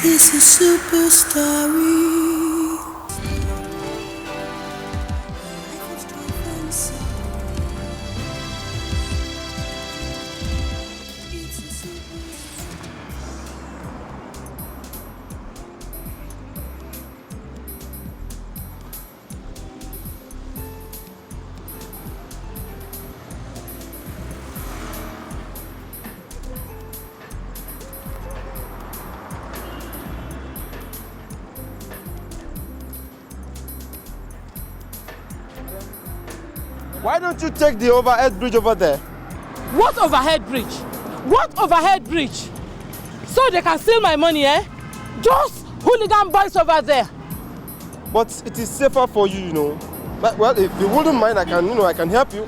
It's a super story. Why don't you take the overhead bridge over there? What overhead bridge? What overhead bridge? So they can steal my money, eh? Just hooligan boys over there. But it is safer for you, you know. But, well, if you wouldn't mind, I can help you.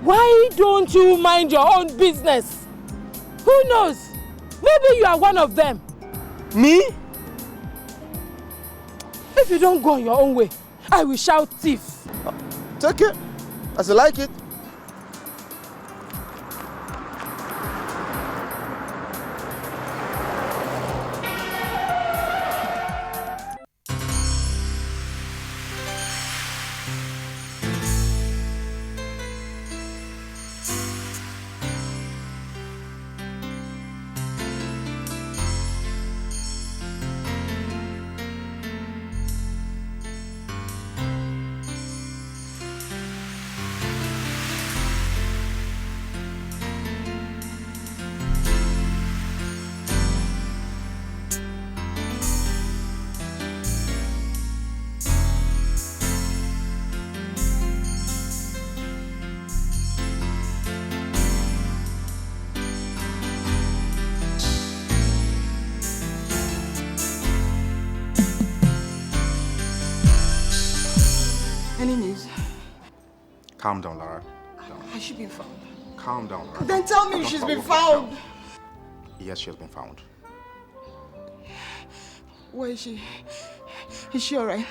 Why don't you mind your own business? Who knows? Maybe you are one of them. Me? If you don't go on your own way, I will shout thief. Take it, as I like it. Any news? Calm down, Lara. Has she been found? Calm down, Lara. Then tell me she's been found. Yes, she has been found. Where is she? Is she alright?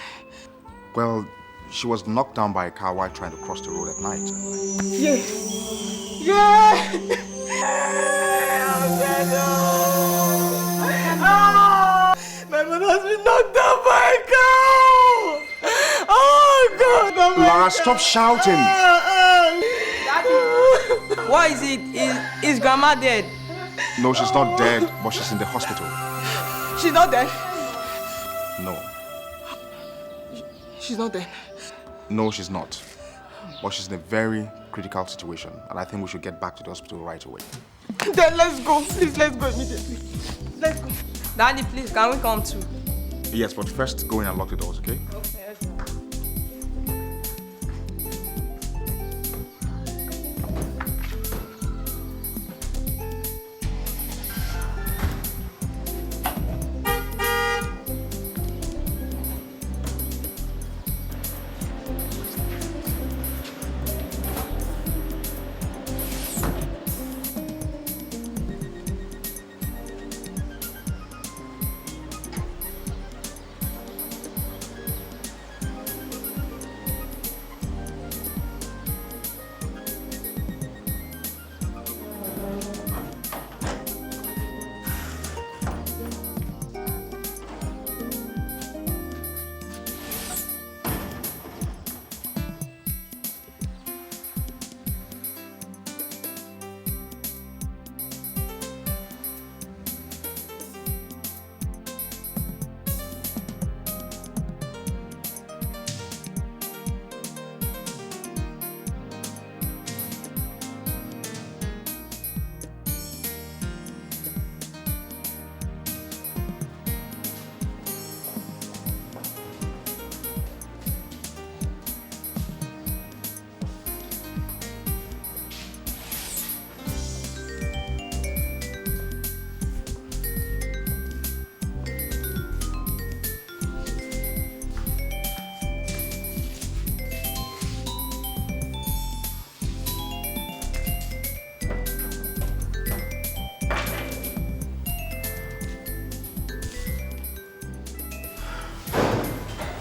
Well, she was knocked down by a car while trying to cross the road at night. Yeah. Yeah! My mother has been knocked down by a car! Oh, God! Oh, Lara, stop shouting! Daddy, what is it? Is Grandma dead? No, she's not dead, but she's in the hospital. She's not dead? No. She's not dead? No, she's not. But she's in a very critical situation, and I think we should get back to the hospital right away. Then let's go. Please, let's go immediately. Let's go. Daddy, please, can we come too? Yes, but first go in and lock the doors, okay? Okay.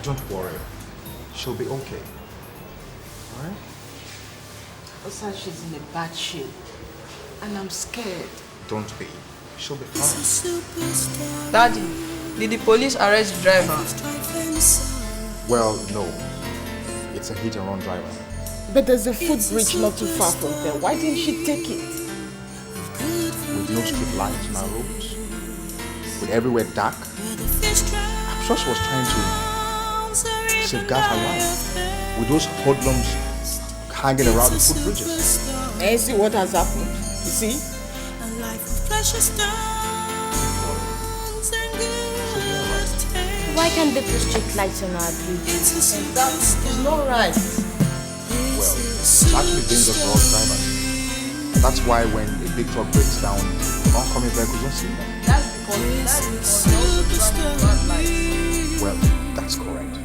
Don't worry. She'll be okay. Alright? Osa, she's in a bad shape. And I'm scared. Don't be. She'll be fine. Daddy, did the police arrest the driver? Well, no. It's a hit-and-run driver. But there's a footbridge not too far from there. Why didn't she take it? With no street lights on our roads, with everywhere dark, I'm sure she was trying to safeguard her life. With those hoodlums hanging around the footbridges. And see what has happened. You see? Why can't they put street lights on our bridge? It's not right. Well, it's actually dangerous for all drivers. That's why when a big truck breaks down, oncoming vehicles don't see them. That's because Well, that's correct.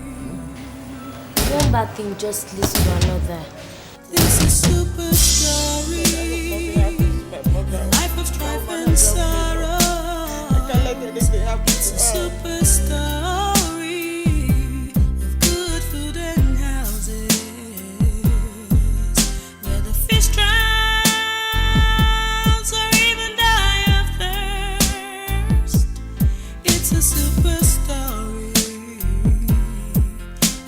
One bad thing just leads to another. This is Superstory. Life of strife and sorrow. It's a superstory of good food and houses, where the fish drowns or even die of thirst. It's a superstory,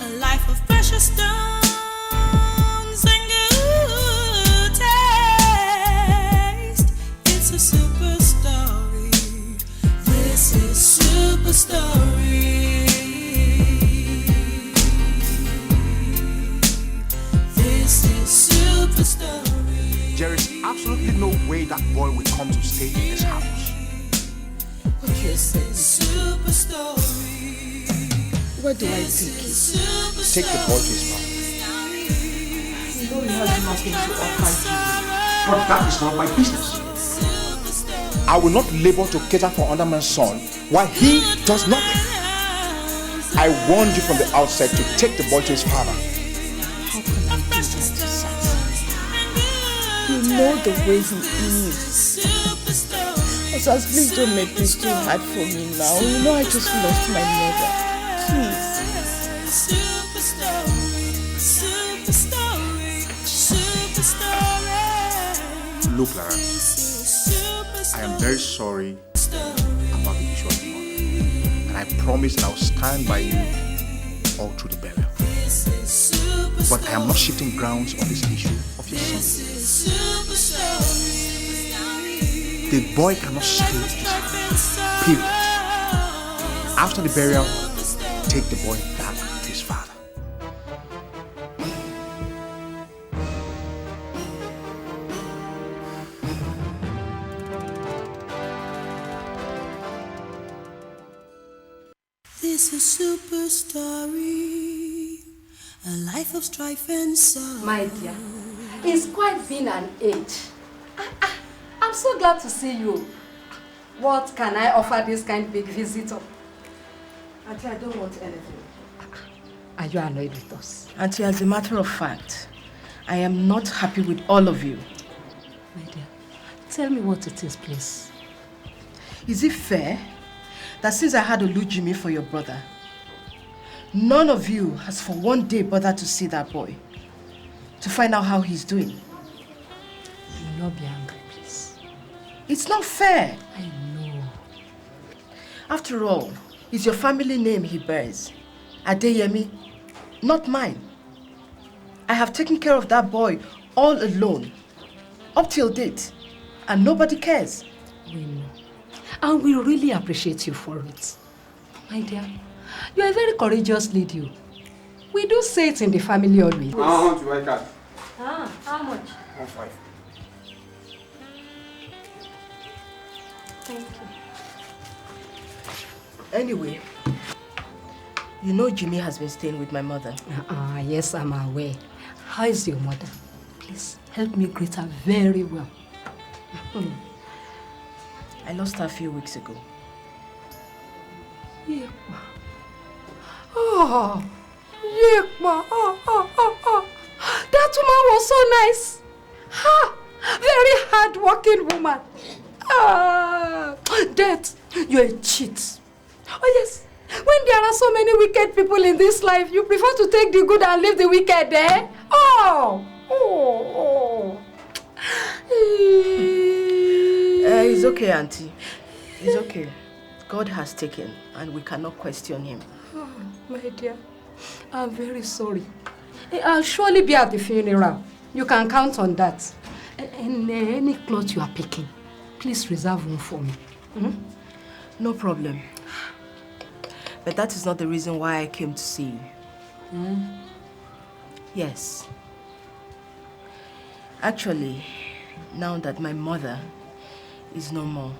a life of precious stones and good taste. It's a superstory. This is Superstory. This is Superstory. There is absolutely no way that boy will come to stay in this house. What do you say? Superstory. Where do I take it? Take the boy to his father. You know he has nothing to offer you. But that is not my business. I will not labor to cater for another man's son while he does nothing. I warned you from the outset to take the boy to his father. How can I do that to Sas? You know the way he is. Sas, please don't make this too hard for me now. You know I just lost my mother. Please. Look, Lara, I am very sorry about the issue of the mother. And I promise that I will stand by you all through the burial. But I am not shifting grounds on this issue of your son. The boy cannot stay in his house. Period. After the burial, take the boy back to his father. This is Superstory, a life of strife and sorrow. My dear, it's quite been an age. I'm so glad to see you. What can I offer this kind big visitor? Auntie, I don't want anything. Are you annoyed with us? Auntie, as a matter of fact, I am not happy with all of you. My dear, tell me what it is, please. Is it fair that since I had Olu Jimmy for your brother, none of you has for one day bothered to see that boy, to find out how he's doing? You will not be angry, please. It's not fair. I know. After all, it's your family name he bears. Adeyemi, not mine. I have taken care of that boy all alone, up till date, and nobody cares. We know. And we really appreciate you for it. My dear, you are a very courageous lady. We do say it in the family always. How much do I cut? How much? 1.5. Thank you. Anyway, you know Jimmy has been staying with my mother. Yes, I'm aware. How is your mother? Please help me greet her very well. I lost her a few weeks ago. Yekma. Oh, Yekma. Oh. That woman was so nice. Ha! Very hard-working woman. Death, you're a cheat. Oh yes, when there are so many wicked people in this life, you prefer to take the good and leave the wicked, eh? Oh. It's okay, Auntie. It's okay. God has taken, and we cannot question him. Oh, my dear, I'm very sorry. I'll surely be at the funeral. You can count on that. And any clothes you are picking, please reserve room for me. No problem. But that is not the reason why I came to see you. Yes. Actually, now that my mother is no more,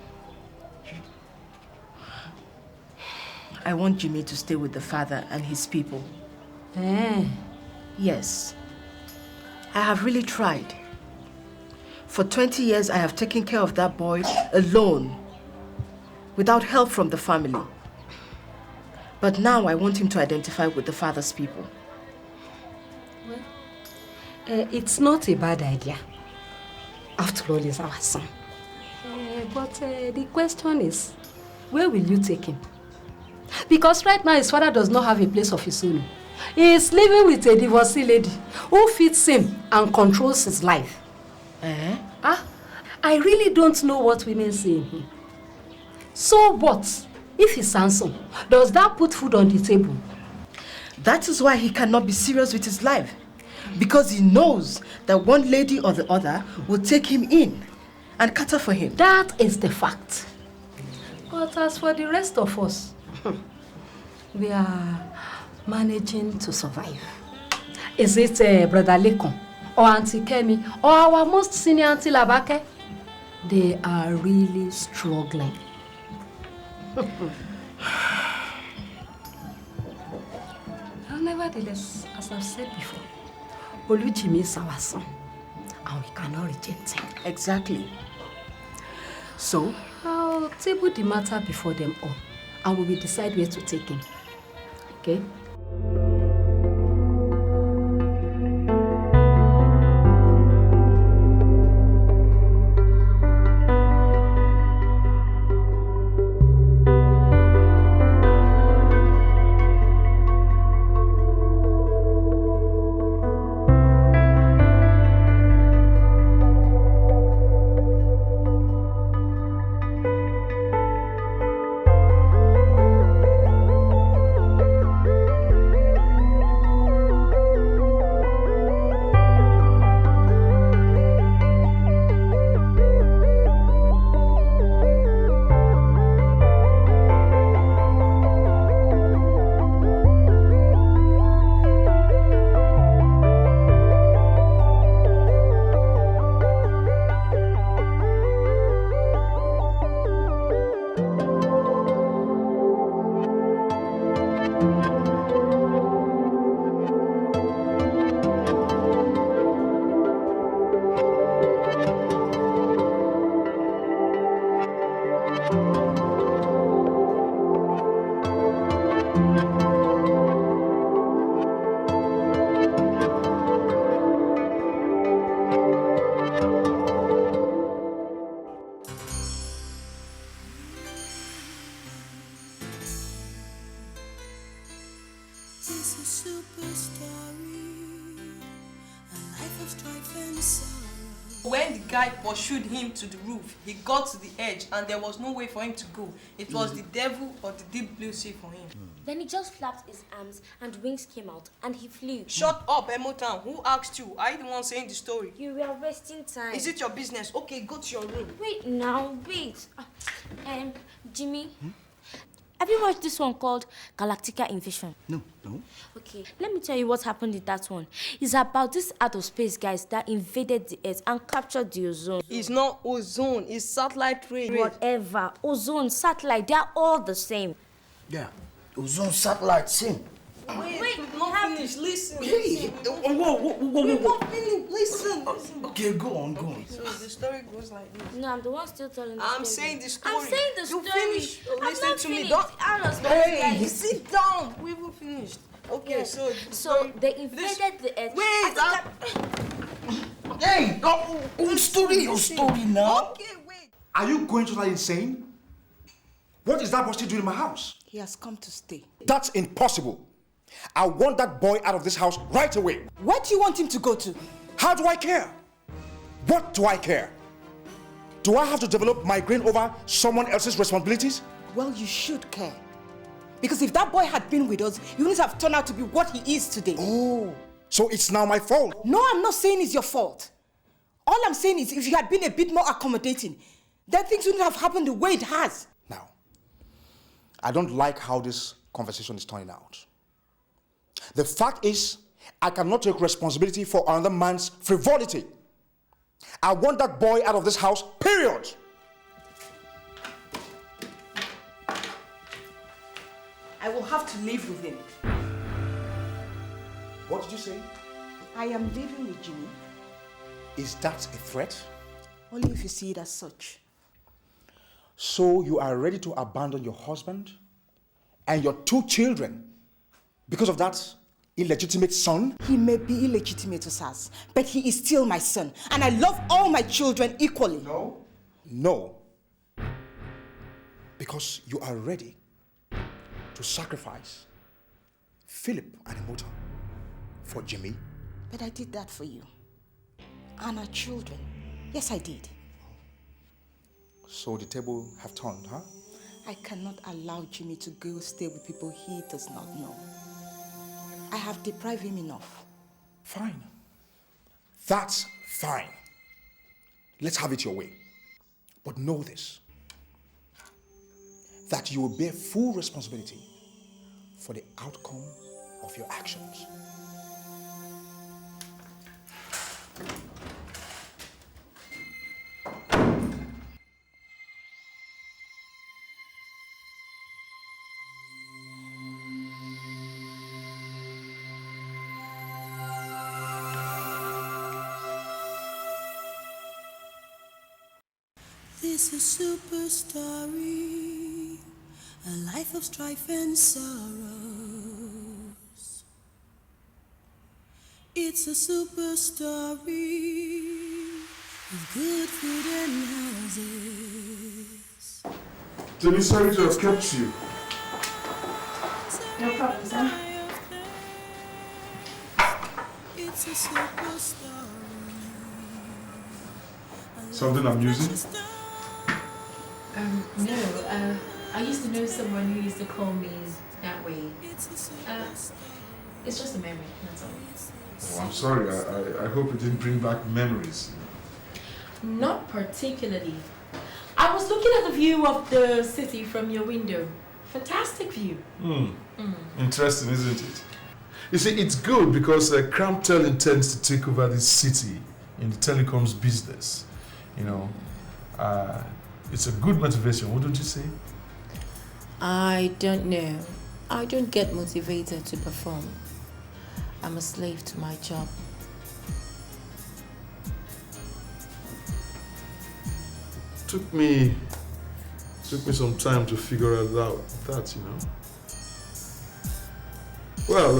I want Jimmy to stay with the father and his people. Yes. I have really tried. For 20 years, I have taken care of that boy alone, without help from the family. But now I want him to identify with the father's people. Well, it's not a bad idea. After all, he's our son. But the question is, where will you take him? Because right now his father does not have a place of his own. He is living with a divorcee lady who feeds him and controls his life. I really don't know what women say in him. So what? If he's handsome, does that put food on the table? That is why he cannot be serious with his life. Because he knows that one lady or the other will take him in and cater for him. That is the fact. But as for the rest of us, we are managing to survive. Is it Brother Lekon or Auntie Kemi or our most senior Auntie Labake? They are really struggling. Nevertheless, as I've said before, Olujimi is our son, and we cannot reject him. Exactly. So? I'll table the matter before them all, and we will decide where to take him. Okay? It's a superstory, a life of strife and sorrow. When the guy pursued him to the roof, he got to the edge and there was no way for him to go. It was the devil or the deep blue sea for him. Then he just flapped his arms and wings came out and he flew. Shut up, Emotown. Who asked you? Are you the one saying the story? You were wasting time. Is it your business? Okay, go to your room. Wait now, wait. Jimmy, have you watched this one called Galactica Invasion? No. Okay, let me tell you what happened in that one. It's about these out-of-space guys that invaded the Earth and captured the ozone. It's not ozone, it's satellite rays. Whatever. Ozone, satellite, they're all the same. Yeah, ozone satellite, same. Wait, we've not finished. Listen. Hey, whoa. We've not finished. Listen. Okay, go on. So the story goes like this. No, I'm the one still telling the story. I'm saying the story. I'm saying the story. You finish. Listen to me. Don't. Hey, Sit down. We will finish. Okay, yeah. so they invaded the Earth. Wait. Hey, your story now. Okay, wait. Are you going to that insane? What is that boy still doing in my house? He has come to stay. That's impossible. I want that boy out of this house right away. Where do you want him to go to? How do I care? What do I care? Do I have to develop migraine over someone else's responsibilities? Well, you should care. Because if that boy had been with us, he wouldn't have turned out to be what he is today. Oh, so it's now my fault? No, I'm not saying it's your fault. All I'm saying is if you had been a bit more accommodating, then things wouldn't have happened the way it has. Now, I don't like how this conversation is turning out. The fact is, I cannot take responsibility for another man's frivolity. I want that boy out of this house, period. I will have to live with him. What did you say? I am living with Jimmy. Is that a threat? Only if you see it as such. So you are ready to abandon your husband and your 2 children because of that illegitimate son? He may be illegitimate to us, but he is still my son. And I love all my children equally. No. No. Because you are ready to sacrifice Philip and Emota for Jimmy. But I did that for you. And our children. Yes, I did. So the table have turned, huh? I cannot allow Jimmy to go stay with people he does not know. I have deprived him enough. Fine. That's fine. Let's have it your way. But know this, that you will bear full responsibility for the outcome of your actions. This is Superstory, a life of strife and sorrows. It's a super story with good food and houses. Temi, sorry to have kept you. No problem, sir. It's a super story. Something amusing? No. I used to know someone who used to call me that way. It's just a memory, that's all. Oh, I'm sorry. I hope it didn't bring back memories. Not particularly. I was looking at the view of the city from your window. Fantastic view. Interesting, isn't it? You see, it's good because Cramptel intends to take over this city in the telecoms business. You know, it's a good motivation, wouldn't you say? I don't know. I don't get motivated to perform. I'm a slave to my job. Took me some time to figure out that, you know. Well,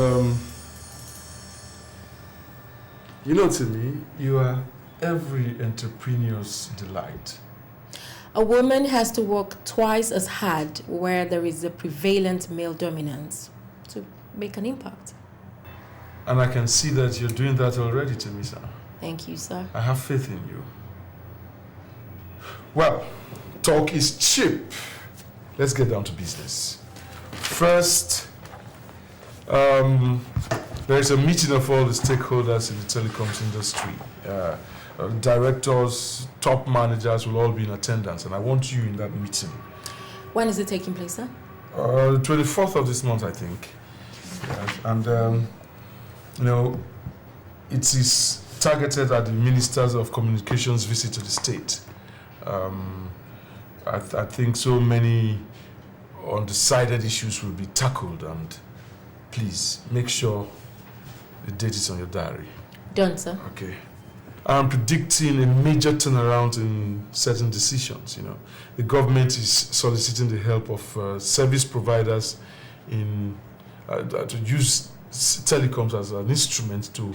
you know, to me, you are every entrepreneur's delight. A woman has to work twice as hard where there is a prevalent male dominance to make an impact. And I can see that you're doing that already, Temisan. Thank you, sir. I have faith in you. Well, talk is cheap. Let's get down to business. First, there is a meeting of all the stakeholders in the telecoms industry. Directors, top managers will all be in attendance, and I want you in that meeting. When is it taking place, sir? 24th of this month, I think. Yes. And, you know, it is targeted at the Ministers of Communications visit to the state. I think so many undecided issues will be tackled, and please make sure the date is on your diary. Done, sir. Okay. I'm predicting a major turnaround in certain decisions. You know, the government is soliciting the help of service providers in to use telecoms as an instrument to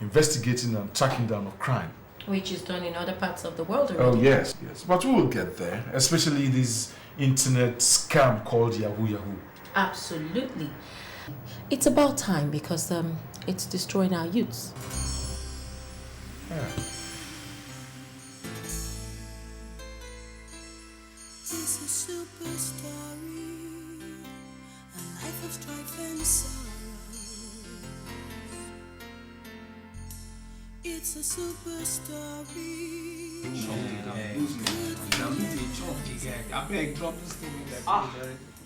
investigating and tracking down of crime. Which is done in other parts of the world already. Oh yes, yes. But we will get there, especially this internet scam called Yahoo Yahoo. Absolutely. It's about time because it's destroying our youths. Yeah. of strife and sorrow. It's a super story.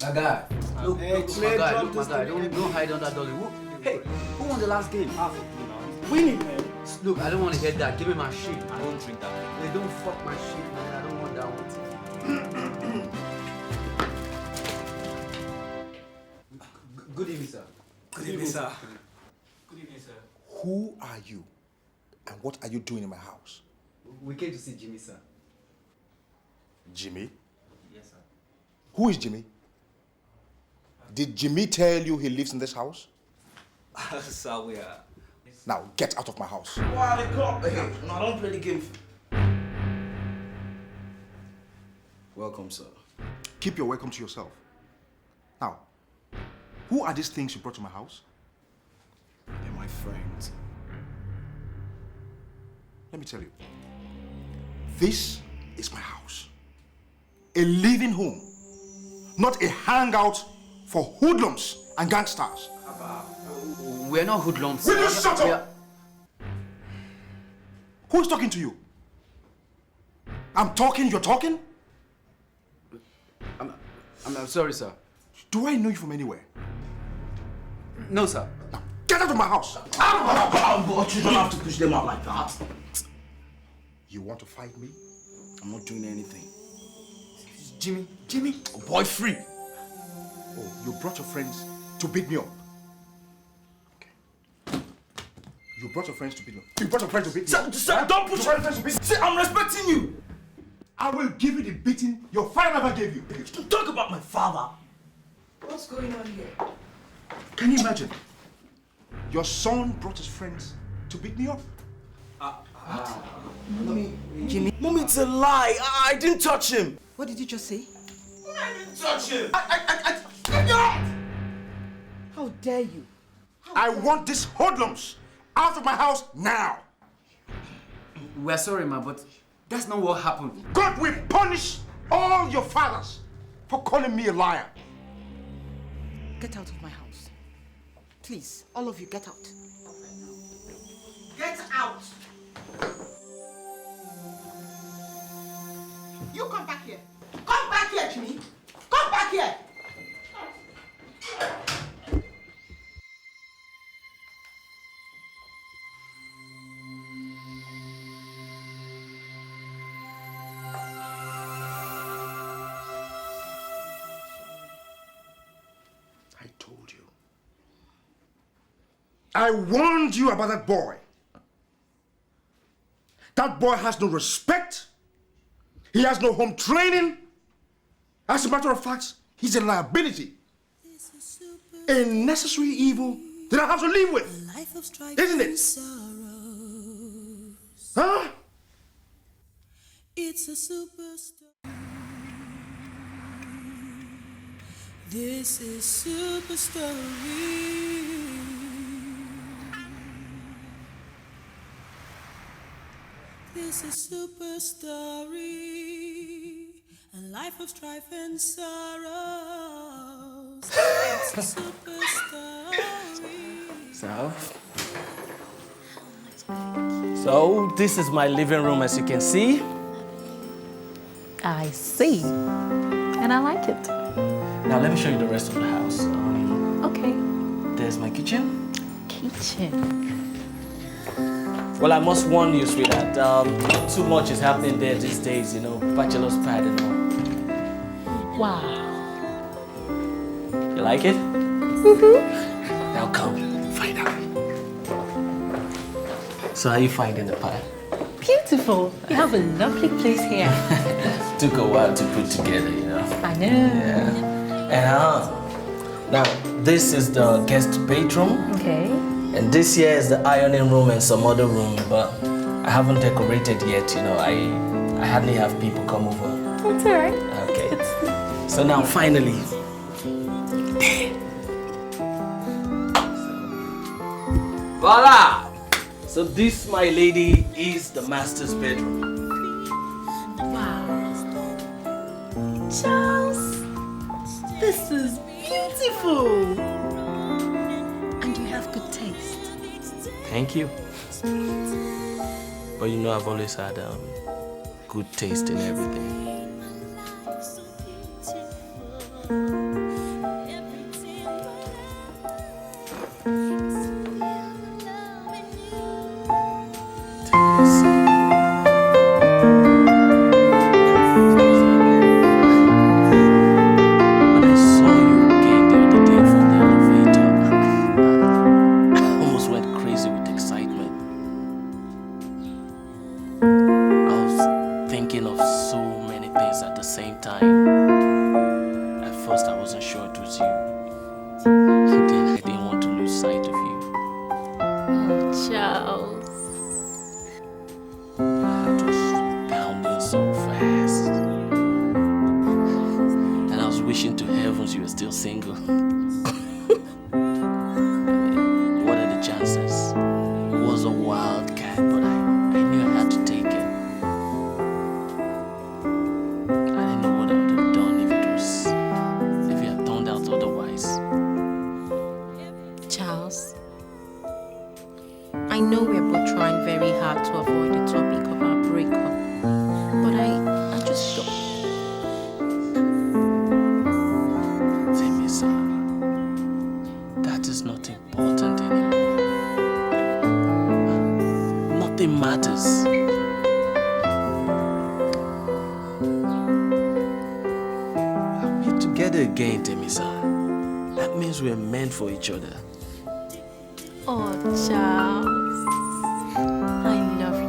My guy, look, my guy, don't hide under dolly. Hey, who won the last game? Winning, man. Look, I don't want to hear that. Give me my shit. I don't drink that. They don't fuck my shit, man. I don't want that one. Good evening, sir. Good evening, sir. Good evening, sir. Who are you? And what are you doing in my house? We came to see Jimmy, sir. Jimmy? Yes, sir. Who is Jimmy? Did Jimmy tell you he lives in this house? Sir, we are. Now get out of my house. Why they call? Hey, no, don't play the game. Welcome, sir. Keep your welcome to yourself. Now, who are these things you brought to my house? They're my friends. Let me tell you. This is my house. A living home. Not a hangout for hoodlums and gangsters. We're not hoodlums. Will you shut up? Who is talking to you? I'm talking, you're talking? I'm sorry, sir. Do I know you from anywhere? No, sir. Now, get out of my house! But you don't have to push them out like that. You want to fight me? I'm not doing anything. Jimmy. Oh, boy, free. Oh, you brought your friends to beat me up. Okay. You brought your friends to beat me up. You brought your friends to beat me up. Sir, don't push your friends to beat me. See, I'm respecting you. I will give you the beating your father never gave you. Don't talk about my father. What's going on here? Can you imagine? Your son brought his friends to beat me up. Jimmy? Mommy, it's a lie. I didn't touch him. What did you just say? I didn't touch him. How dare you? I want these hoodlums out of my house now. We're sorry, ma, but that's not what happened. God will punish all your fathers for calling me a liar. Get out of my house. Please, all of you, get out. Get out. You come back here. Come back here, Jimmy. Come back here. I told you. I warned you about that boy. That boy has no respect. He has no home training. As a matter of fact, he's a liability. A necessary evil that I have to live with. Isn't it? Huh? It's a superstory. This is Superstory. This is Superstory. A life of strife and sorrows. It's a superstory. So this is my living room, as you can see. I see. And I like it. Now let me show you the rest of the house. Okay. There's my kitchen. Kitchen. Well, I must warn you, sweetheart. Not too much is happening there these days, you know, bachelor's pad and all. Wow. You like it? Mm-hmm. Now come, find out. So how you finding the pad? Beautiful. You have a lovely place here. Took a while to put together, you know. I know. Yeah. And now this is the guest bedroom. Okay. And this here is the ironing room and some other room, but I haven't decorated yet, you know. I hardly have people come over. That's all right. Okay. So now finally. Voila! So this, my lady, is the master's bedroom. Wow. Charles, this is beautiful. And you have good taste. Thank you. But you know I've always had good taste in everything. Again, Temisan. That means we're meant for each other. Oh, Charles. I love you.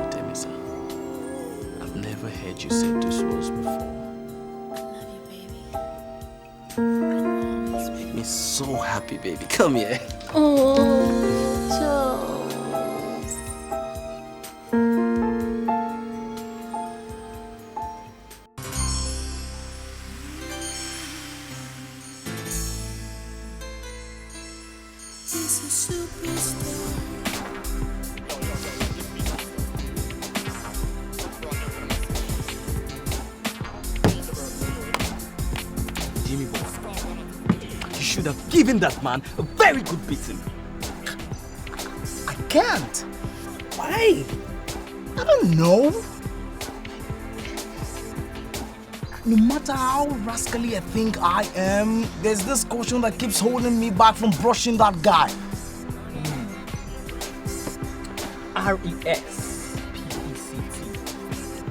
Temisan, I've never heard you say those words before. I love you, baby. You make me so happy, baby. Come here. Oh, Charles. He's a superstar. Jimmy boy, you should have given that man a very good beating. I can't. Why? I don't know. No matter how rascally I think I am, there's this caution that keeps holding me back from brushing that guy. R-E-S-P-E-C-T.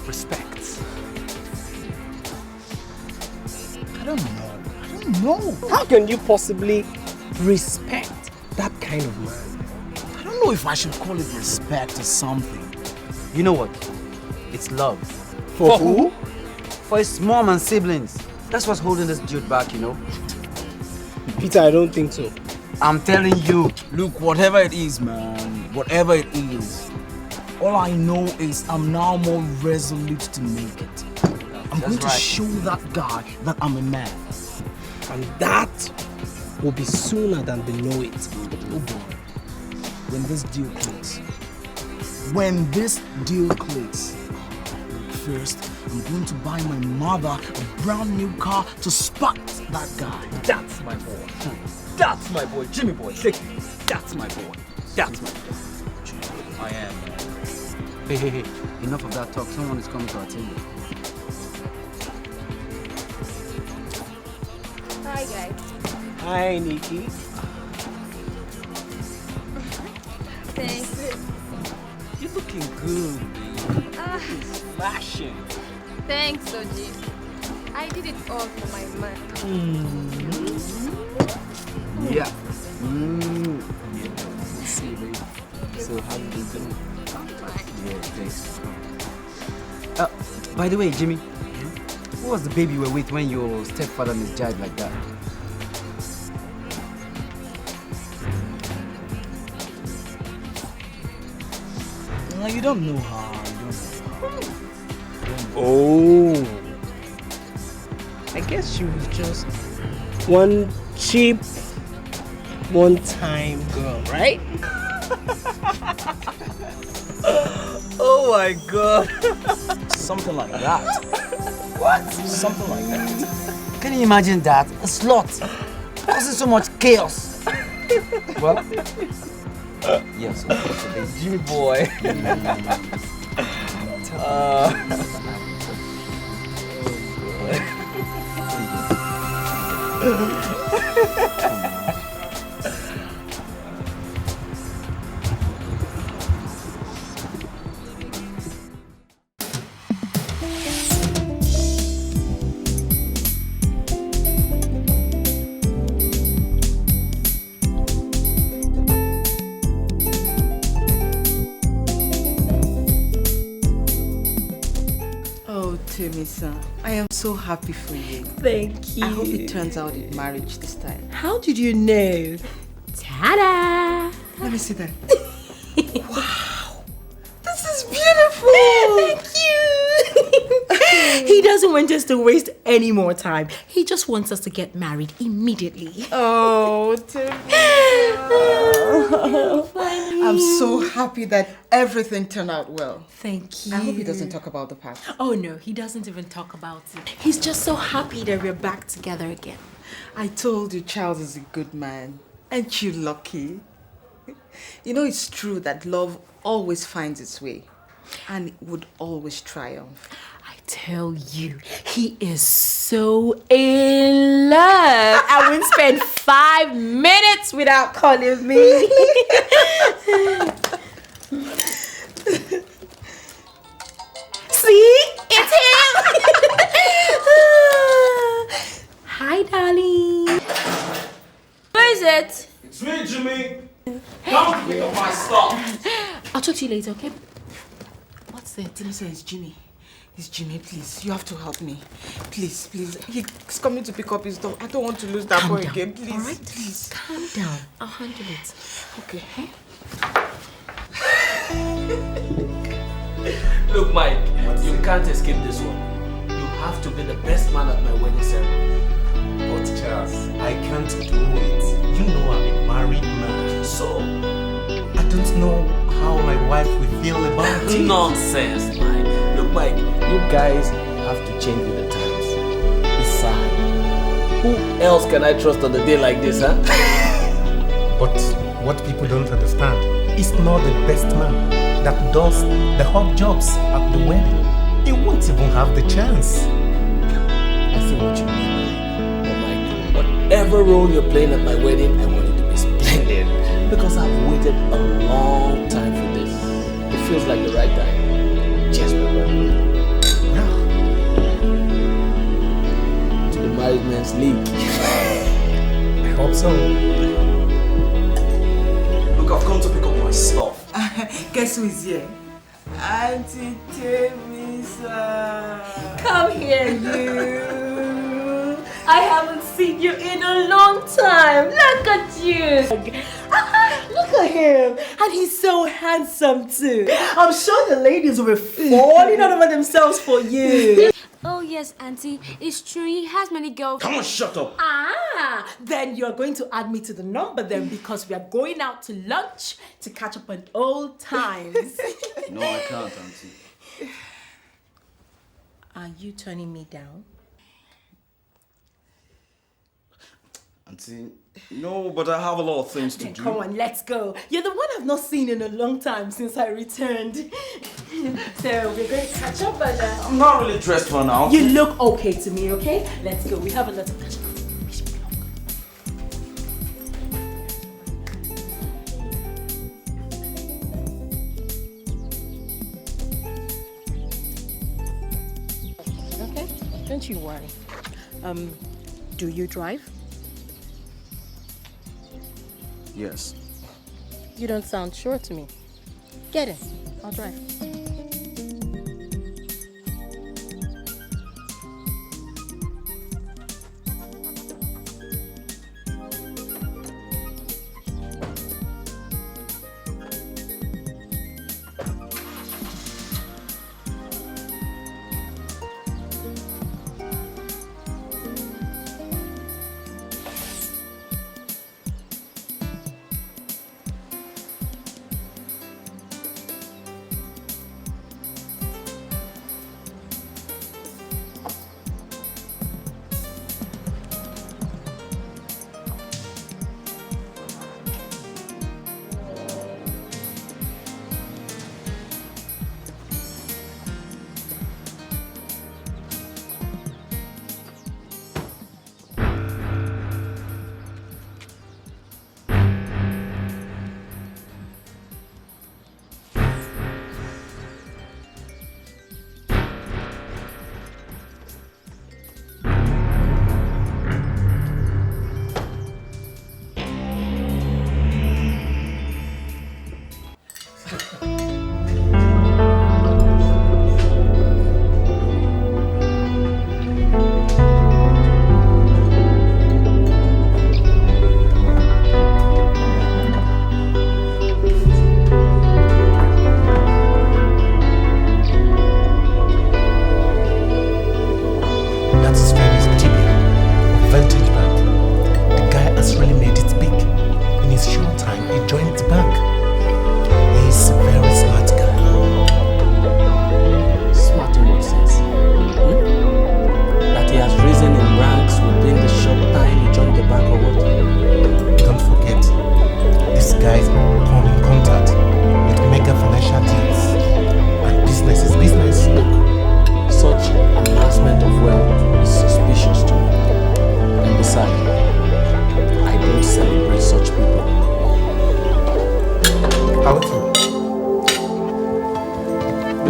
Respect. I don't know. How can you possibly respect that kind of man? I don't know if I should call it respect or something. You know what? It's love. For who? For his mom and siblings. That's what's holding this dude back, you know? Peter, I don't think so. I'm telling you. Look, whatever it is, man, whatever it is, all I know is I'm now more resolute to make it. I'm going to show that guy that I'm a man. And that will be sooner than we know it. Oh boy. When this deal clicks. First, I'm going to buy my mother a brand new car to spot that guy. That's my boy. That's my boy. Jimmy boy, take it. That's my boy. That's my boy. I am. Hey. Enough of that talk. Someone is coming to our table. Hi, guys. Hi, Nikki. Thanks. You're looking good, babe. Flashing. Thanks, Oji. I did it all for my man. Yeah. Let's see, babe. So how did you do? Yeah, thanks. By the way, Jimmy, who was the baby you were with when your stepfather misjudged like that? You don't know her. Oh. I guess she was just one cheap, one-time girl, right? Oh my God. Something like that. What? Something like that. Can you imagine that? A slot causing so much chaos. Well, yes, of course it is. Jimmy boy. Oh, Temisan, I am so happy for you. Thank you. I hope it turns out in marriage this time. How did you know? Ta-da! Let me see that. Wow! This is beautiful! Thank you! He doesn't want us to waste any more time. He just wants us to get married immediately. Oh, I'm so happy that everything turned out well. Thank you. I hope he doesn't talk about the past. Oh no, he doesn't even talk about it. He's just so happy that we're back together again. I told you Charles is a good man. Aren't you lucky? You know, it's true that love always finds its way and it would always triumph. I tell you, he is so in love. I wouldn't spend 5 minutes without calling me. See? It's him! Hi, darling. Where is it? It's me, Jimmy. Come pick up my stuff. I'll talk to you later, okay? What's it? Temisan, it's Jimmy. It's Jimmy, please. You have to help me. Please, please. He's coming to pick up his dog. I don't want to lose that boy again. Please. All right? Please. Calm down. I'll handle it. Okay. Look, Mike, you can't escape this one. You have to be the best man at my wedding ceremony. But Charles, I can't do it. You know I'm a married man. So? I don't know how my wife will feel about it. Nonsense, Mike. Look, Mike, you guys have to change with the times. Besides, who else can I trust on a day like this, huh? But what people don't understand is not the best man that does the hot jobs at the wedding. He won't even have the chance. I see what you mean. But Mike, whatever role you're playing at my wedding, I want it to be splendid. Because I've waited a long time for this. It feels like the right time. Cheers, my brother. To the married man's league. I hope so. Look, I've come to pick up my stuff. Guess who is here? Auntie Temisan. Come here, you. I haven't seen you in a long time. Look at you. Look at him. And he's so handsome too. I'm sure the ladies will be falling over themselves for you. Oh yes, Auntie. It's true. He has many girls. Come on, shut up. Then you're going to add me to the number then because we are going out to lunch to catch up on old times. No, I can't, Auntie. Are you turning me down? Auntie, no, but I have a lot of things to do. Come on, let's go. You're the one I've not seen in a long time since I returned. So we're going to catch up and... I'm not really dressed for now. You look okay to me, okay? Let's go. We have a lot of catch up. Okay, don't you worry. Do you drive? Yes. You don't sound sure to me. Get in. I'll drive.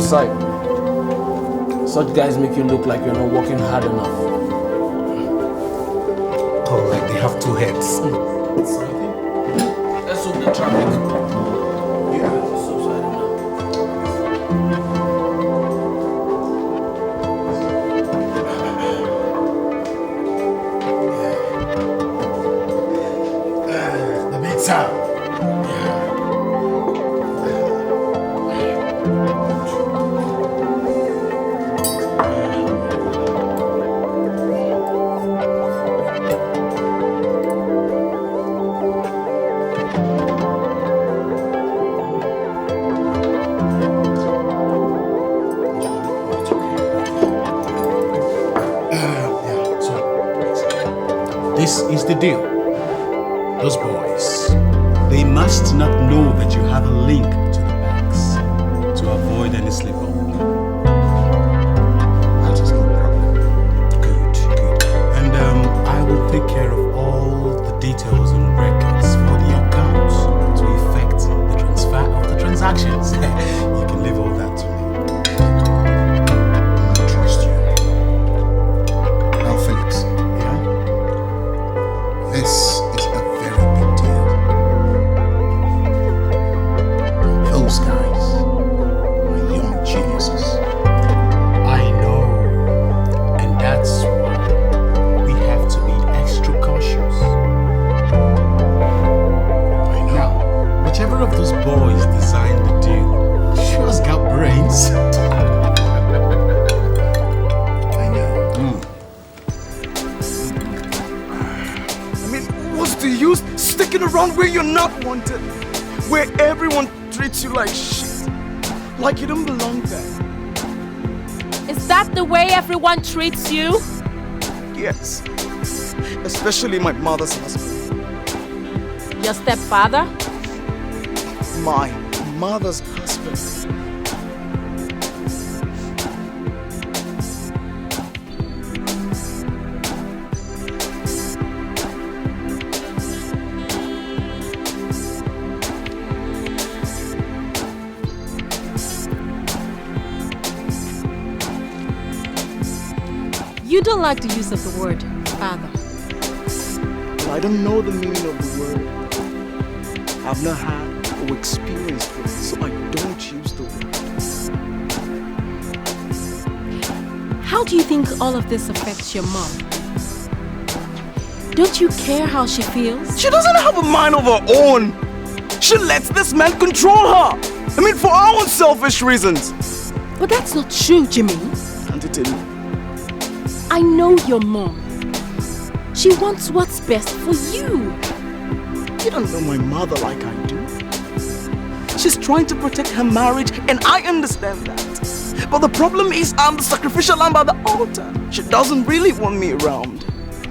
sight. Such guys make you look like you're not working hard enough. Oh, like they have two heads. Let's hope the traffic. The big sound. This is the deal. Those boys, they must not know that you have a link to the banks to avoid any slip-up. That is no problem. Good. And I will take care of all the details and records for the account to effect the transfer of the transactions. You can leave all that to me. I trust you. Now, Felix. Yeah? This is a very big deal. Those guys are young geniuses. I know. And that's why we have to be extra cautious. I know. Now, whichever of those boys designed the deal sure's got brains. I know. I mean, what's the use sticking around where you're not wanted? Where everyone treats you like shit. Like you don't belong there. Is that the way everyone treats you? Yes. Especially my mother's husband. Your stepfather? My mother's husband. You don't like the use of the word father. Well, I don't know the meaning of the word. I've not had or experienced it, so I don't use the word. How do you think all of this affects your mom? Don't you care how she feels? She doesn't have a mind of her own. She lets this man control her. I mean, for our own selfish reasons. But that's not true, Jimmy. Auntie Temi, I know your mom. She wants what's best for you. you don't know my mother like I do. She's trying to protect her marriage, and I understand that. But the problem is I'm the sacrificial lamb by the altar. She doesn't really want me around.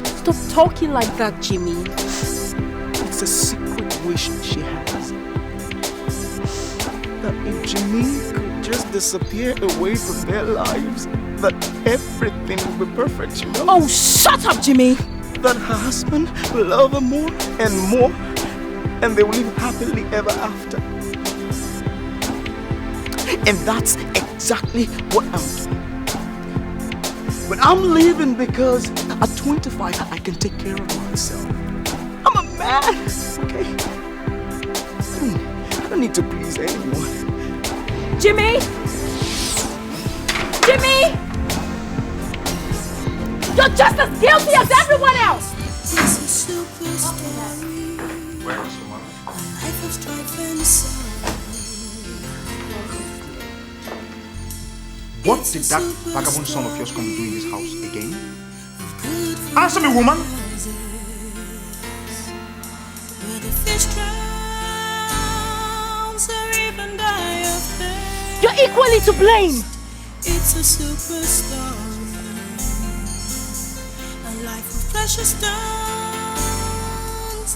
Stop talking like that, Jimmy. It's a secret wish she has. That if Jimmy could just disappear away from their lives, that everything will be perfect, you know? Oh, shut up, Jimmy! That her husband will love her more and more, and they will live happily ever after. And that's exactly what I'm doing. But I'm leaving because at 25, I can take care of myself. I'm a man, okay? I don't need to please anyone. Jimmy! Jimmy! You're just as guilty as everyone else! It's a superstory. Where is your mother? A life of strife and sorrow. What did that vagabond son of yours come to do in this house again? Answer me, woman! Where the fish drowns or even die of thirst. You're equally to blame! It's a superstory. A life of precious stones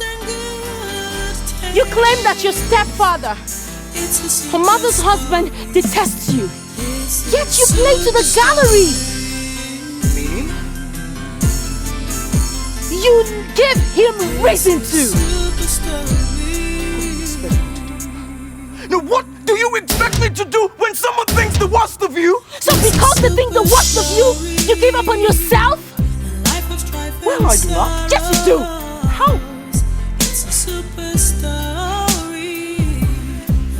and good taste. You claim that your stepfather, her mother's husband, detests you. Yet you play to the gallery. Meaning? You give him reason to. Now what do you expect me to do when someone thinks the worst of you? So because they think the worst of you, you give up on yourself? Well, I do not. Yes, you do. How? It's a super story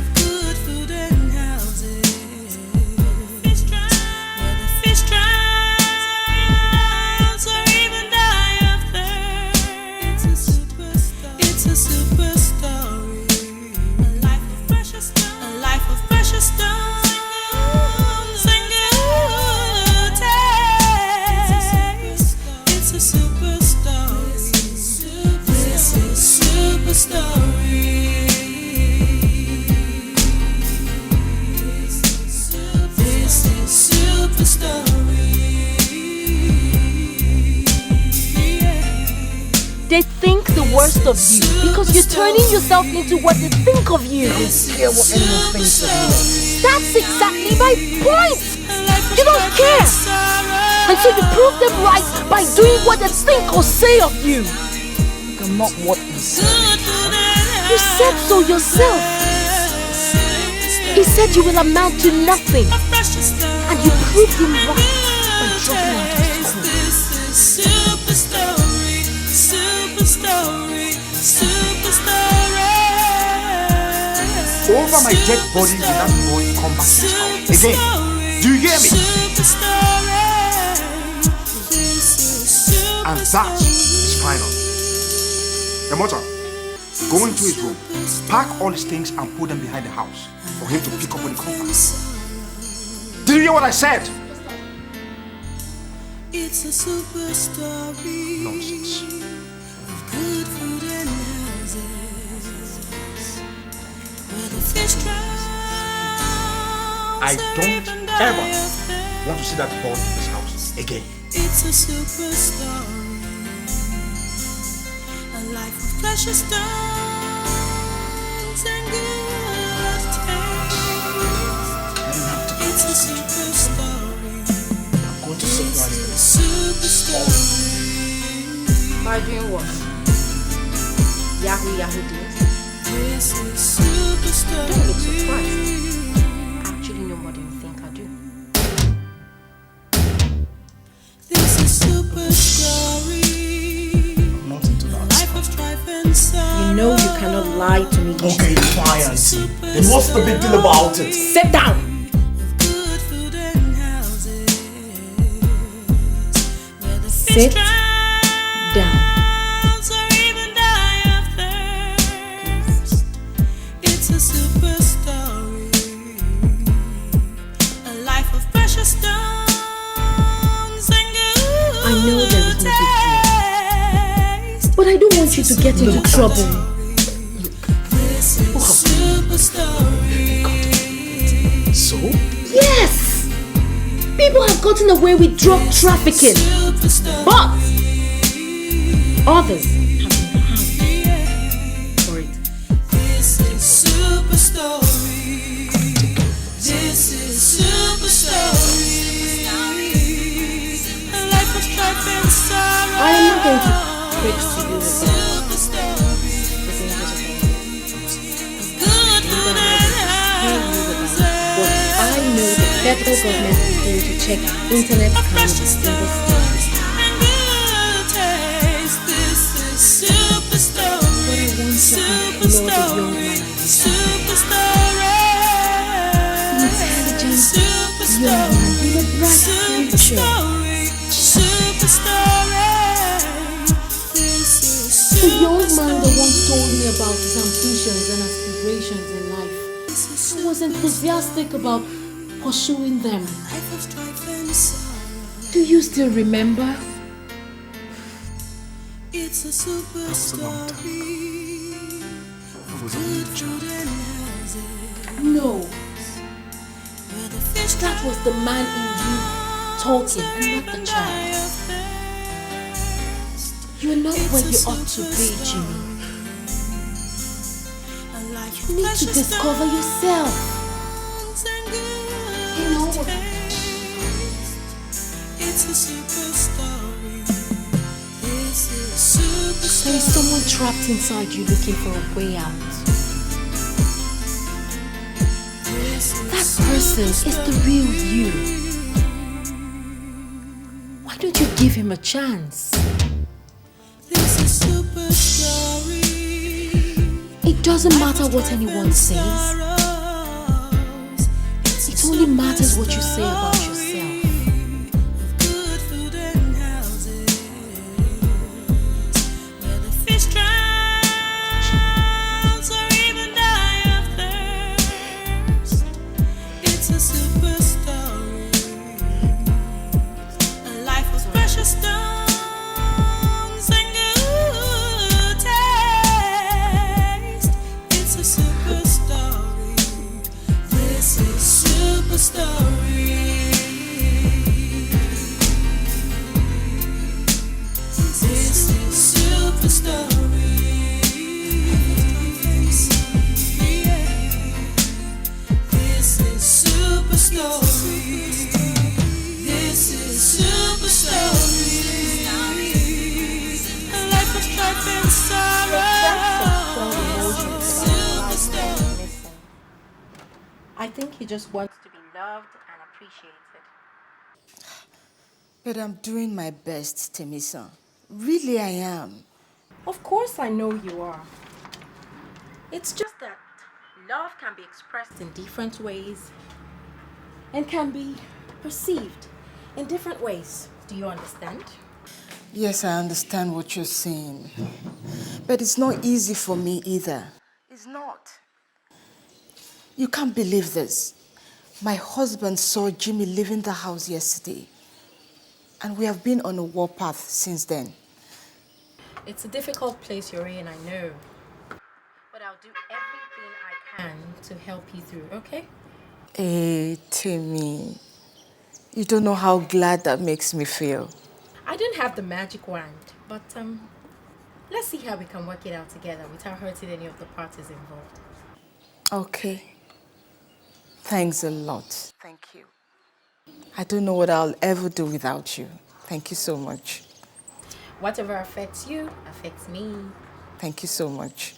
of good food and houses. Fish drowns or even die of thirst. It's a super story. A life of precious stones. A life of precious stones and good taste. It's a super story. This is super story. This is super story. They think the worst of you because you're turning yourself into what they think of you. I don't care what anyone thinks of me. That's exactly my point. You don't care. And so you prove them right by doing what they think or say of you. I'm not what you said. You said so yourself. He said you will amount to nothing. And you proved him right by dropping out of school. Super story, super story, super story. Over my dead body will that boy come back to his house again. Do you hear me? And that is final. Emoton, go into his room, pack all his things and put them behind the house for him to pick up when he comes back. Did you hear what I said? It's a super story. Nonsense. Of good food and houses. Where the fish drowns. I don't ever want to see that boy in this house again. It's a super story. A life of precious stones and good taste. It's a super story. I'm going to surprise you. Super story. By doing what? Yahoo deals? This is super story. Don't look surprised. I actually know more than you think I do. This is super story. I'm not into that. Life of strife and sorrow. You know you cannot lie to me. Okay, fine, auntie. Then what's the big deal about it? Sit down. Good food and houses. Where the fish Sit down. drowns or even die of thirst. It's a super story. A life of precious stones and good I know there is no big deal. But I don't want you to get into trouble. This is super story. So? Yes! People have gotten away with drug trafficking. But others have been hanged for it. This is super story. This is super story. A life of strife and sorrow. I am not going to preach to you with that. Super story. Good food and But I know the federal government is going to check internet cameras in the state. and good taste. This is super story. Super story. Super story. Intelligent Super young man story. with a bright Super future. story. Super story. This is The super young man that once told me about his ambitions and aspirations in life. I was enthusiastic about pursuing them. life of strife and sorrow. Do you still remember? It's a super was a long time story. I was only a child. No. Where the fish That was the man in you talking and not the child. You're not where you ought to be, Jimmy. You need to discover yourself. You know what? It's a super story. This is super There is someone trapped inside you looking for a way out. person is the real you. Why don't you give him a chance? This is Superstory. It doesn't matter what anyone says. It only matters what you say about yourself. Good food and houses where the fish drowns or even die of thirst. It's a super story, a life of precious stones and good taste. It's a super story. This is Superstory. This is Superstory. This is Superstory. This is Superstory. A life of strife and sorrow. I think he just wants to be loved and appreciated. But I'm doing my best, Temisan. Really, I am. Of course I know you are. It's just that love can be expressed in different ways and can be perceived in different ways. Do you understand? Yes, I understand what you're saying. But it's not easy for me either. It's not. You can't believe this. My husband saw Jimmy leaving the house yesterday. And we have been on a warpath since then. It's a difficult place you're in, I know. But I'll do everything I can to help you through, okay? Hey, Timmy. You don't know how glad that makes me feel. I don't have the magic wand, but let's see how we can work it out together without hurting any of the parties involved. Okay. Thanks a lot. Thank you. I don't know what I'll ever do without you. Thank you so much. Whatever affects you, affects me. Thank you so much.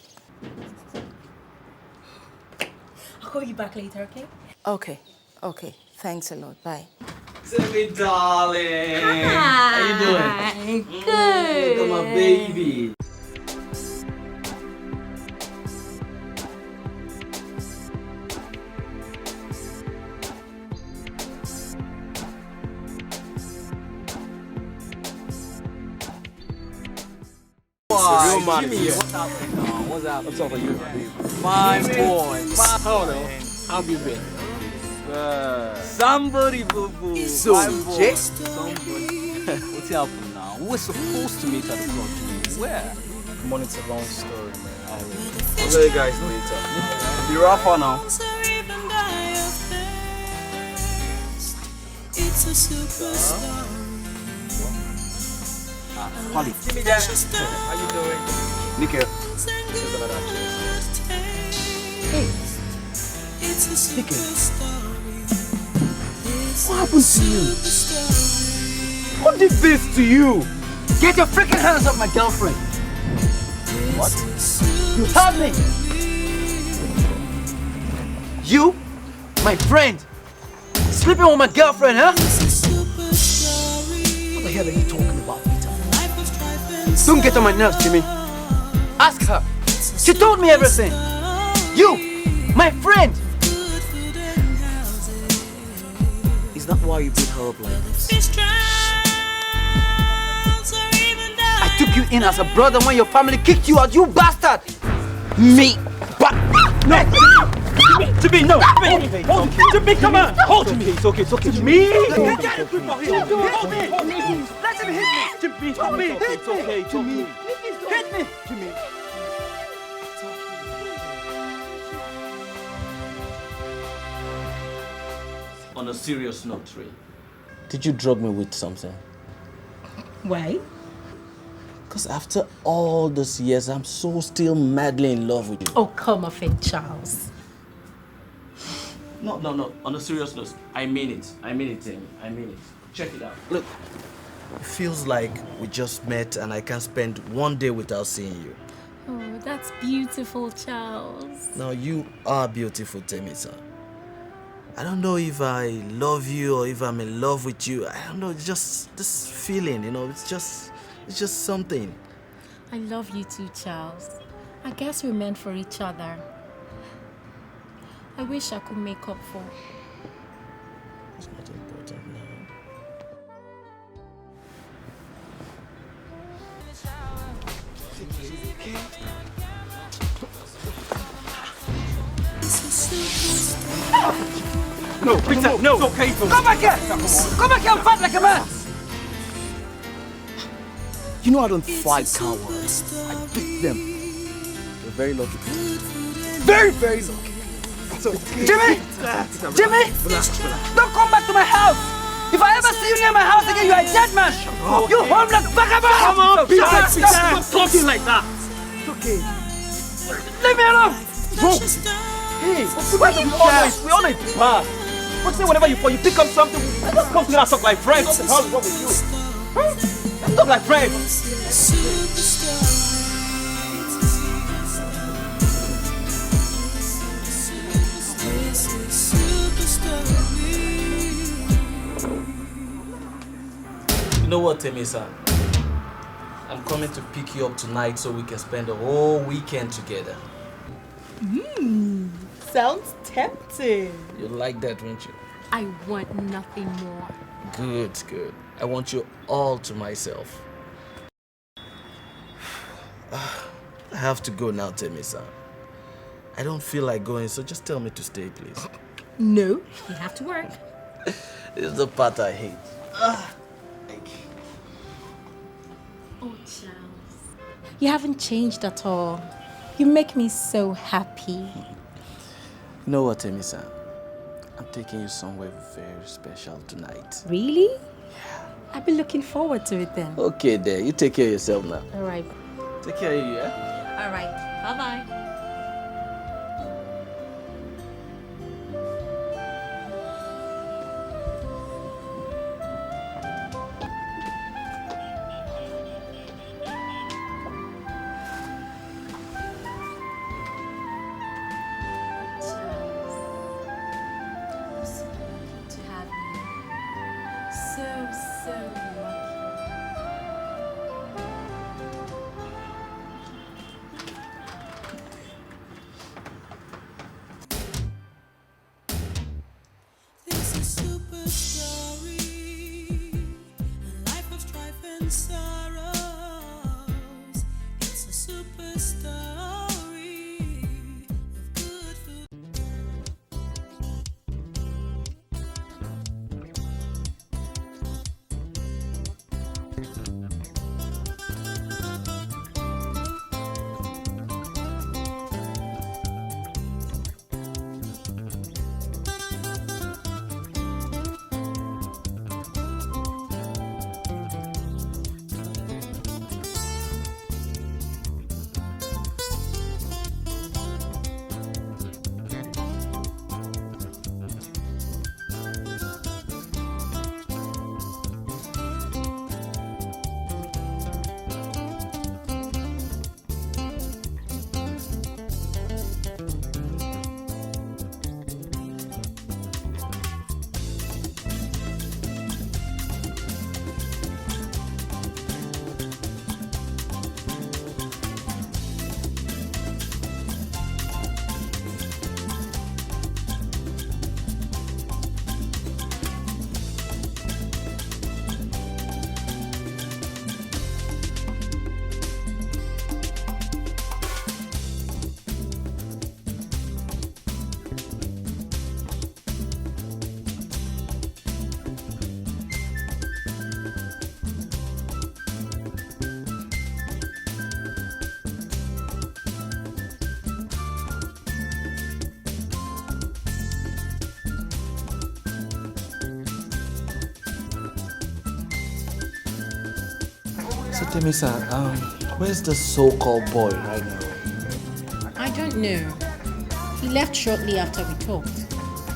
I'll call you back later, okay? Okay. Okay. Thanks a lot. Bye. Timmy, darling. Hi. How you doing? Good. Look at my baby. Real man Jimmy, here. what's happening now? What's happening? What's up with you? Fine boy. How have you been? Somebody boo boo. So, Fine boy. Jay? Somebody. What's happening now? We were supposed to meet at the club, Jimmy. Where? Come on, it's a long story, man. I'll tell you guys later. Be rapper now. It's a superstar. Holly. Jimmy there. How you doing? Nickel. Hey. It's a superstar. What happened to you? Who did this to you? Get your freaking hands off my girlfriend. What? You heard me? You? My friend? Sleeping with my girlfriend, huh? What the hell are you talking about, Peter? Don't get on my nerves, Jimmy. Ask her. She told me everything. You, my friend. Is that why you beat her up like this? I took you in as a brother when your family kicked you out, you bastard! Me! But no! Jimmy, no! Jimmy, come on! Hold me! It's okay, it's okay. Jimmy! Let him hit me! Jimmy, it's okay, it's okay. Hit me! Jimmy! On a serious note, Ray. Did you drug me with something? Why? Because after all these years, I'm so still madly in love with you. Oh, come off it, Charles. No. On a serious note, I mean it, Amy. I mean it. Check it out. Look, it feels like we just met and I can't spend one day without seeing you. Oh, that's beautiful, Charles. Now, you are beautiful, Temisan. I don't know if I love you or if I'm in love with you. I don't know, it's just this feeling, it's just something. I love you too, Charles. I guess we're meant for each other. I wish I could make up for. It's not important now. No, Peter, no. It's okay. Come back here. Come back here and fight like a man. You know I don't fight cowards. I beat them. You're very lucky. Very, very lucky. Jimmy! Jimmy! Don't come back to my house! If I ever see you near my house again, you are a dead man! You homeless vagabond! Come on, Peter! Stop talking like that! It's okay. Leave me alone! Hey, we all need to pass. But say whatever you pick up something, let's come together and talk like friends. What the hell is wrong with you? Huh? Let's talk like friends. You know what, Temisan? I'm coming to pick you up tonight so we can spend the whole weekend together. Sounds tempting. You like that, won't you? I want nothing more. Good, good. I want you all to myself. I have to go now, Temisan. I don't feel like going, so just tell me to stay, please. No, you have to work. This is the part I hate. Oh, Charles. You haven't changed at all. You make me so happy. You know what, Temisan? I'm taking you somewhere very special tonight. Really? Yeah. I've been looking forward to it then. Okay, there. You take care of yourself now. All right. Take care of you, yeah? All right. Bye-bye. This is Superstory, a life of strife and sorrows. It's a super story of good food. So Temisan, where's the so-called boy right now? I don't know. He left shortly after we talked,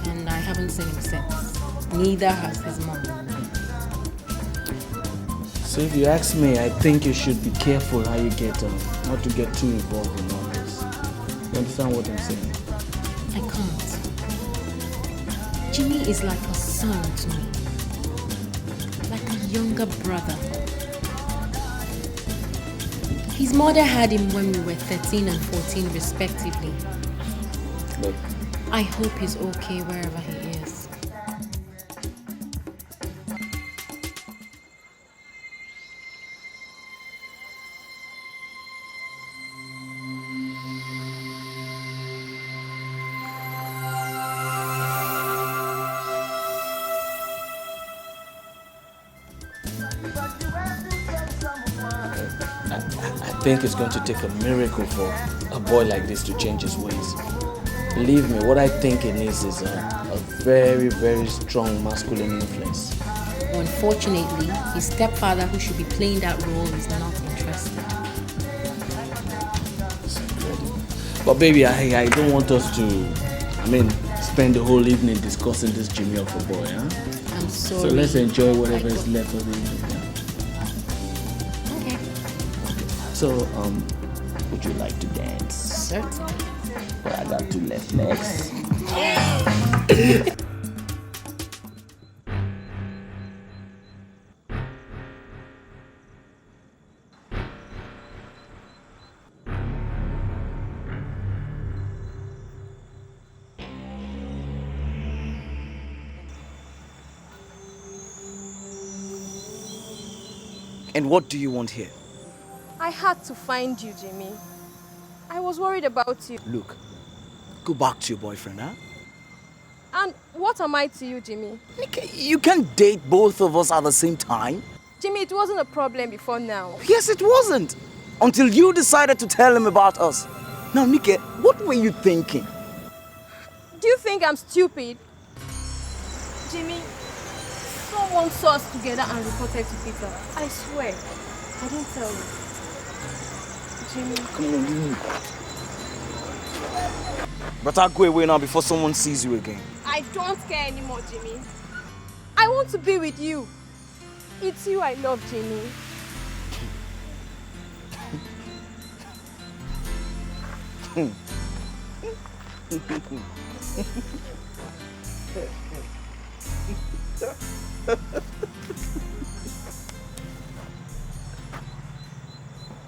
and I haven't seen him since. Neither has his mom. So if you ask me, I think you should be careful how you get not to get too involved in all this. You understand what I'm saying? I can't. Jimmy is like a son to me. Like a younger brother. His mother had him when we were 13 and 14 respectively. Look, I hope he's okay wherever he is. I think it's going to take a miracle for a boy like this to change his ways. Believe me, what I think he needs is a very, very strong masculine influence. Unfortunately, his stepfather, who should be playing that role, is not interested. But baby, I don't want us to, spend the whole evening discussing this Jimmy of a boy, huh? I'm sorry. So let's enjoy whatever is left of the evening. Okay. So, would you like to dance? Certainly. Well, I got 2 left legs. And what do you want here? I had to find you, Jimmy. I was worried about you. Look, go back to your boyfriend, huh? And what am I to you, Jimmy? You can't date both of us at the same time. Jimmy, it wasn't a problem before now. Yes, it wasn't. Until you decided to tell him about us. Now, Nike, what were you thinking? Do you think I'm stupid? Jimmy, someone saw us together and reported to Peter. I swear. I didn't tell you. Jimmy. Come on, you. But I'll go away now before someone sees you again. I don't care anymore, Jimmy. I want to be with you. It's you I love, Jimmy.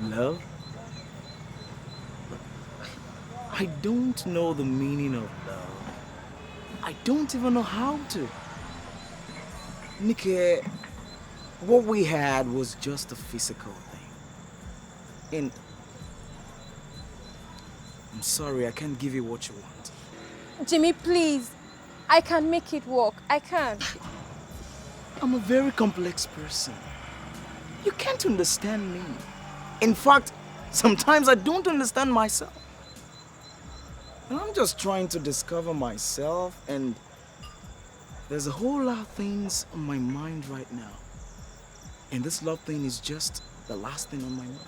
Love? I don't know the meaning of love. I don't even know how to. Nikki, what we had was just a physical thing. And I'm sorry, I can't give you what you want. Jimmy, please. I can make it work. I can. I'm a very complex person. You can't understand me. In fact, sometimes I don't understand myself. And I'm just trying to discover myself, and there's a whole lot of things on my mind right now. And this love thing is just the last thing on my mind.